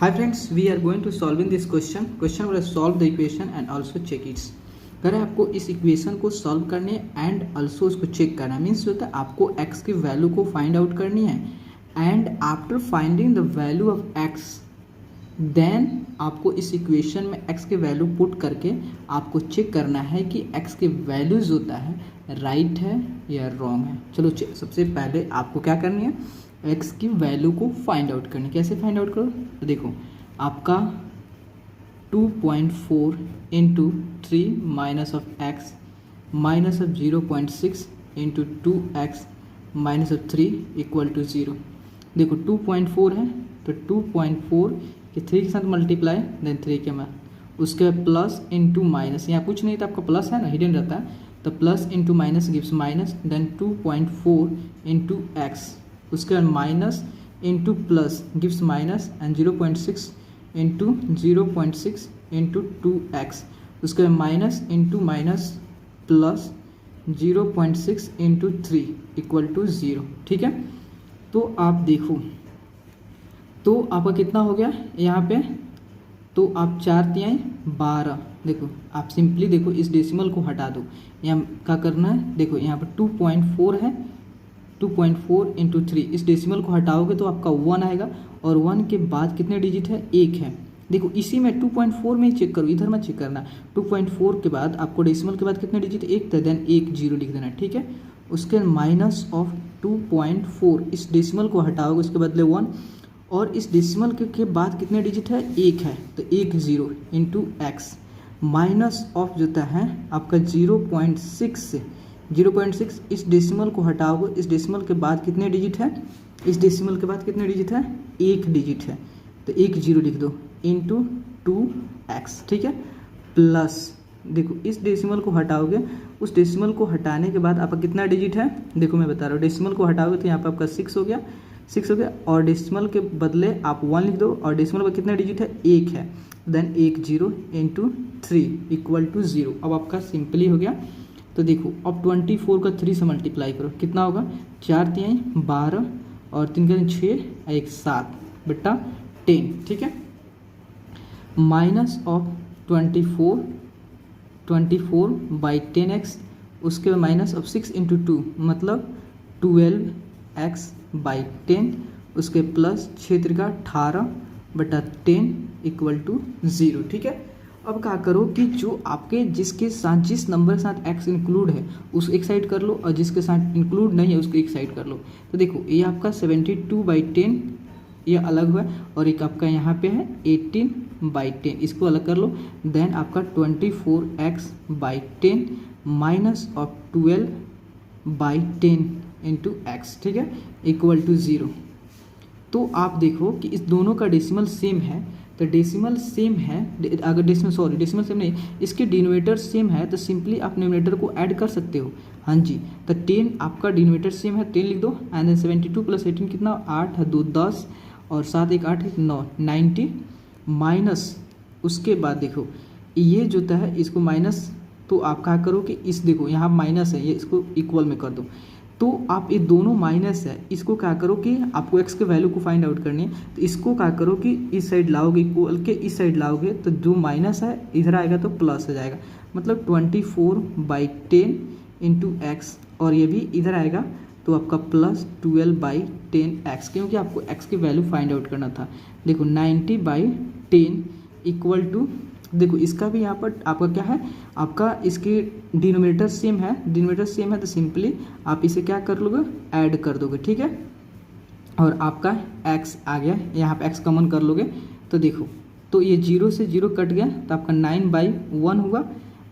Hi friends, we are going to solving this question. Question will solve the equation and also check it. अगर आपको इस equation को solve करनी है and also उसको check करना है, मीन्स होता है आपको x की वैल्यू को फाइंड आउट करनी है and after finding the value of x then आपको इस इक्वेशन में x की वैल्यू पुट करके आपको चेक करना है कि x की वैल्यूज होता है राइट है या रॉन्ग है। चलो सबसे पहले आपको क्या करनी है, x की वैल्यू को फाइंड आउट करनी। कैसे फाइंड आउट करो, तो देखो आपका 2.4 into 3 minus of x minus of 0.6 into 2x minus of 3 equal to 0। देखो 2.4 है तो 2.4 के 3 के साथ मल्टीप्लाई देन 3 के में उसके प्लस इंटू माइनस, यहाँ कुछ नहीं था आपका प्लस है ना, हिडन रहता है, तो plus into minus gives minus, then 2.4 into x उसके बाद minus into plus gives minus and 0.6 into 0.6 into 2x उसके बाद minus into minus plus 0.6 into 3 equal to 0। ठीक है, तो आप देखो तो आपका कितना हो गया यहाँ पे, तो आप 4×3=12। देखो आप सिंपली देखो इस डेसिमल को हटा दो, यहाँ क्या करना है, देखो यहाँ पर 2.4 है, 2.4 इंटू 3 इस डेसिमल को हटाओगे तो आपका 1 आएगा और 1 के बाद कितने डिजिट है, 1 है। देखो इसी में 2.4 में ही चेक करो, इधर मत चेक करना। 2.4 के बाद आपको डेसिमल के बाद कितने डिजिट, 1 था, देन 1 0 लिख देना। ठीक है, उसके माइनस ऑफ 2.4 इस डेसिमल को हटाओगे उसके बदले 1 और इस डेसिमल के बाद कितने डिजिट है, 1 है, तो 1 0 इंटू एक्स माइनस ऑफ जोता है आपका 0.6 से 0.6 इस डेसिमल को हटाओगे, इस डेसिमल के बाद कितने डिजिट है, इस डेसिमल के बाद कितने डिजिट है, 1 डिजिट है, तो 1 0 लिख दो इंटू 2x। ठीक है, प्लस देखो इस डेसिमल को हटाओगे, उस डेसिमल को हटाने के बाद आपका कितना डिजिट है, देखो मैं बता रहा हूँ, डेसिमल को हटाओगे तो यहाँ पर आपका 6 हो गया, 6 हो गया और डेसिमल के बदले आप 1 लिख दो और डेसिमल पर कितना डिजिट है, 1 है, देन 1 0 इंटू 3 इक्वल टू 0। अब आपका सिंपली हो गया। तो देखो अब 24 का 3 से मल्टीप्लाई करो, कितना होगा, 4×3=12 और 3×6 1 7 बटा 10। ठीक है, माइनस ऑफ 24/10x उसके बाद माइनस ऑफ 6 इंटू 2 मतलब 12x/10 उसके प्लस 6×18 बटा 10 इक्वल टू 0। ठीक है, अब क्या करो कि जो आपके जिसके साथ जिस नंबर के साथ x इंक्लूड है उस एक साइड कर लो और जिसके साथ इंक्लूड नहीं है उसको एक साइड कर लो। तो देखो ये आपका 72/10 ये अलग हुआ और एक आपका यहाँ पे है 18/10, इसको अलग कर लो, देन आपका 24x/10 minus of 12/10 into x. ठीक है, इक्वल टू 0। तो आप देखो कि इस दोनों का डेसिमल सेम है, तो डेसिमल सेम है, अगर डेसिमल सेम नहीं, इसके डिनोमिनेटर सेम है तो सिंपली आप न्यूमरेटर को ऐड कर सकते हो। हाँ जी, तो 10 आपका डिनोमिनेटर सेम है, 10 लिख दो एंड देन 72 + 18 कितना, 8 है 2 10 और 7 1 8 9 90 माइनस उसके बाद देखो ये जो है इसको माइनस, तो आप क्या करो कि इस देखो यहाँ माइनस है, ये इसको इक्वल में कर दो, तो आप ये दोनों माइनस है, इसको क्या करो कि आपको x के वैल्यू को फाइंड आउट करनी है, तो इसको क्या करो कि इस साइड लाओगे, इक्वल के इस साइड लाओगे तो जो माइनस है इधर आएगा तो प्लस हो जाएगा, मतलब 24/10 इंटू एक्स और ये भी इधर आएगा तो आपका प्लस 12/10x, क्योंकि आपको x की वैल्यू फाइंड आउट करना था। देखो 90/10 इक्वल टू, देखो इसका भी यहाँ पर आपका क्या है, आपका इसके डिनोमिनेटर सेम है, तो सिंपली आप इसे क्या कर लोगे, ऐड कर दोगे। ठीक है, और आपका x आ गया, यहाँ पे x कॉमन कर लोगे तो देखो तो ये 0 से 0 कट गया तो आपका 9/1 हुआ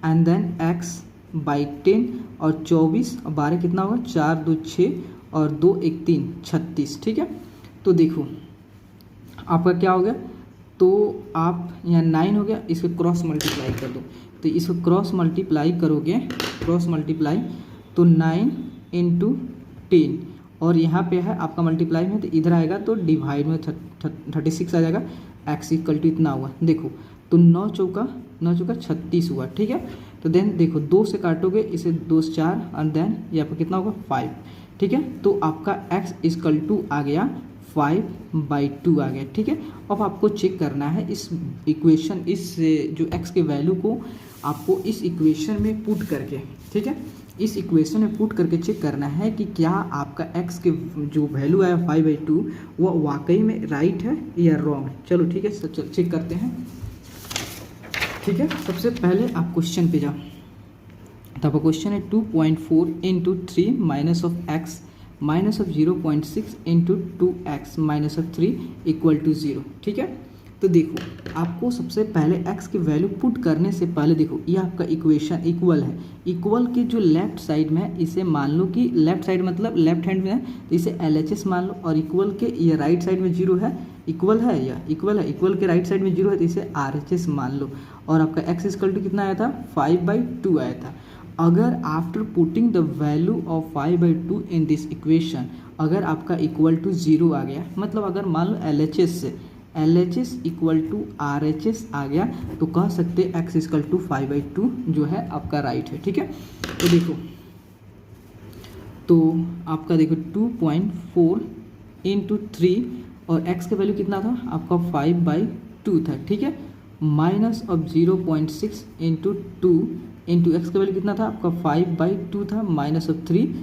एंड देन x/10 और 24 और 12 कितना होगा, 4 2 6 और 2 1 3 36। ठीक है, तो देखो आपका क्या हो गया, तो आप यहाँ 9 हो गया, इसको क्रॉस मल्टीप्लाई कर दो, तो इसको क्रॉस मल्टीप्लाई करोगे, तो 9 इंटू 10 और यहाँ पे है आपका मल्टीप्लाई में, तो इधर आएगा तो डिवाइड में 36 आ जाएगा, x इक्वल टू इतना हुआ। देखो तो 9 चौका 36 हुआ। ठीक है, तो देन देखो 2 से काटोगे इसे, 2 से 4 और देन ये आपका कितना होगा 5। ठीक है, तो आपका x इक्वल टू आ गया 5/2 आ गया। ठीक है, अब आपको चेक करना है इस इक्वेशन, इस जो x के वैल्यू को आपको इस इक्वेशन में पुट करके, ठीक है, इस इक्वेशन में पुट करके चेक करना है कि क्या आपका x के जो वैल्यू आया 5/2 वो वाकई में राइट है या रॉन्ग है। चलो ठीक है, चेक करते हैं। ठीक है, सबसे पहले आप क्वेश्चन पे जाओ। तो आपका क्वेश्चन है 2.4 into 3 minus of x minus of 0.6 into 2x minus of 3 equal to 0। ठीक है, तो देखो आपको सबसे पहले x की वैल्यू पुट करने से पहले देखो ये आपका इक्वेशन इक्वल है। इक्वल के जो लेफ्ट साइड में है इसे मान लो कि लेफ्ट साइड मतलब लेफ्ट हैंड में है तो इसे LHS मान लो, और इक्वल के ये राइट साइड में 0 है, इक्वल है या इक्वल है, इक्वल के राइट साइड में 0 है तो इसे RHS मान लो। और आपका x इक्वल टू कितना आया था 5/2 आया था। अगर after putting the value of 5/2 in this equation अगर आपका इक्वल टू 0 आ गया, मतलब अगर मान लो LHS इक्वल टू RHS आ गया तो कह सकते x इक्वल टू 5/2 जो है आपका राइट है। ठीक है, तो देखो तो आपका देखो 2.4 इंटू 3 और x का वैल्यू कितना था आपका 5/2 था। ठीक है, minus of 0.6 into 2 into x का वैल्यू कितना था आपका 5/2 था, माइनस ऑफ 3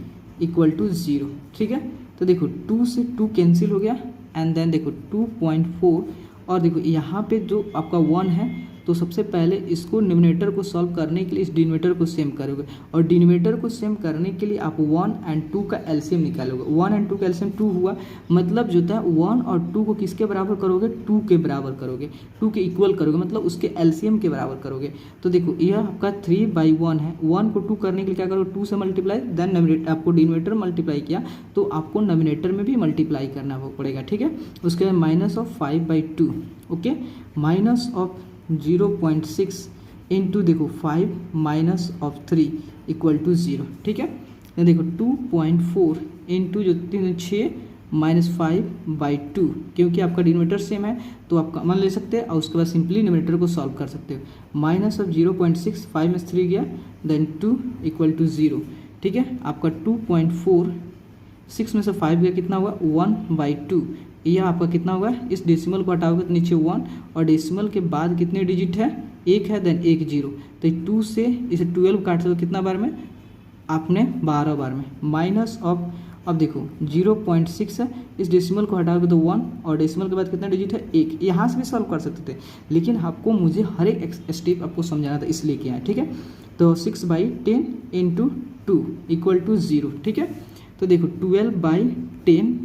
इक्वल टू 0। ठीक है, तो देखो 2 से 2 कैंसिल हो गया एंड देन देखो 2.4 और देखो यहाँ पे जो आपका 1 है तो सबसे पहले इसको डिनोमिनेटर को सॉल्व करने के लिए इस डिनोमिनेटर को सेम करोगे, और डिनोमिनेटर को सेम करने के लिए आप 1 और 2 का एलसीएम निकालोगे। 1 और 2 का एलसीएम 2 हुआ, मतलब जो था 1 और 2 को किसके बराबर करोगे 2 के बराबर करोगे, 2 के इक्वल करोगे, मतलब उसके एलसीएम के बराबर करोगे। तो देखो यह आपका 3/1 है, 1 को 2 करने के लिए क्या करोगे 2 से मल्टीप्लाई, देन आपको डिनोमिनेटर मल्टीप्लाई किया तो आपको नोमिनेटर में भी मल्टीप्लाई करना पड़ेगा। ठीक है, उसके बाद minus of 5/2, okay, minus of 0.6 into देखो 5 माइनस ऑफ 3 इक्वल टू 0। ठीक है, तो देखो 2.4 इंटू जो 6 माइनस 5/2, क्योंकि आपका डिनोमिनेटर सेम है तो आप कॉमन ले सकते हैं और उसके बाद सिंपली डिनोमिनेटर को सॉल्व कर सकते हो। माइनस ऑफ 0.6, 5 में 3 गया, देन 2 इक्वल टू 0। ठीक है, आपका 2.4 6 में से 5 गया, कितना हुआ 1/2। यह आपका कितना होगा, इस डेसिमल को हटाओगे तो नीचे 1 और डेसिमल के बाद कितने डिजिट है 1 है, देन 1 0, तो 2 से इसे 12 काट सकते हो कितना बार में आपने 12 बार में। माइनस ऑफ अब देखो 0.6 है, इस डेसिमल को हटाओगे तो 1 और डेसिमल के बाद कितना डिजिट है 1। यहाँ से भी सॉल्व कर सकते थे लेकिन आपको मुझे हर एक स्टेप आपको समझाना था इसलिए किया है। ठीक है, तो 6/10 इंटू 2 इक्वल टू 0। ठीक है, तो देखो 12/10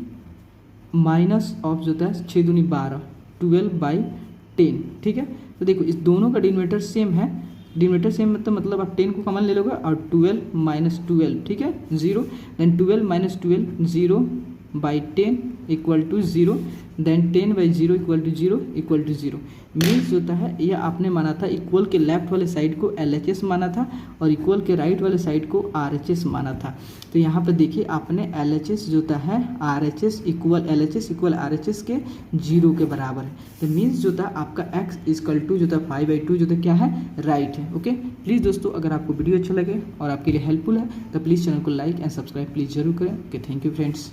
माइनस ऑफ जो था 6 दूनी 12, 12/10। ठीक है, तो देखो इस दोनों का डिनोमिनेटर सेम है, डिनोमिनेटर सेम मतलब आप 10 को कॉमन ले लोगे और 12 माइनस 12, ठीक है 0, then 12 minus 12 0/10 equal to 0, then 10/0 equal to 0 equal to 0। Means होता है यह आपने माना था इक्वल के लेफ्ट वाले साइड को LHS माना था और इक्वल के राइट वाले साइड को RHS माना था। तो यहाँ पर देखिए आपने LHS जो होता है RHS इक्वल RHS के 0 के बराबर है। तो मीन्स जो था आपका x इक्वल टू जो था 5/2 जो था क्या है राइट है। ओके, प्लीज़ दोस्तों अगर आपको वीडियो अच्छा लगे और आपके लिए हेल्पफुल है तो प्लीज़ चैनल को लाइक एंड सब्सक्राइब प्लीज़ जरूर करें। Okay, thank you friends.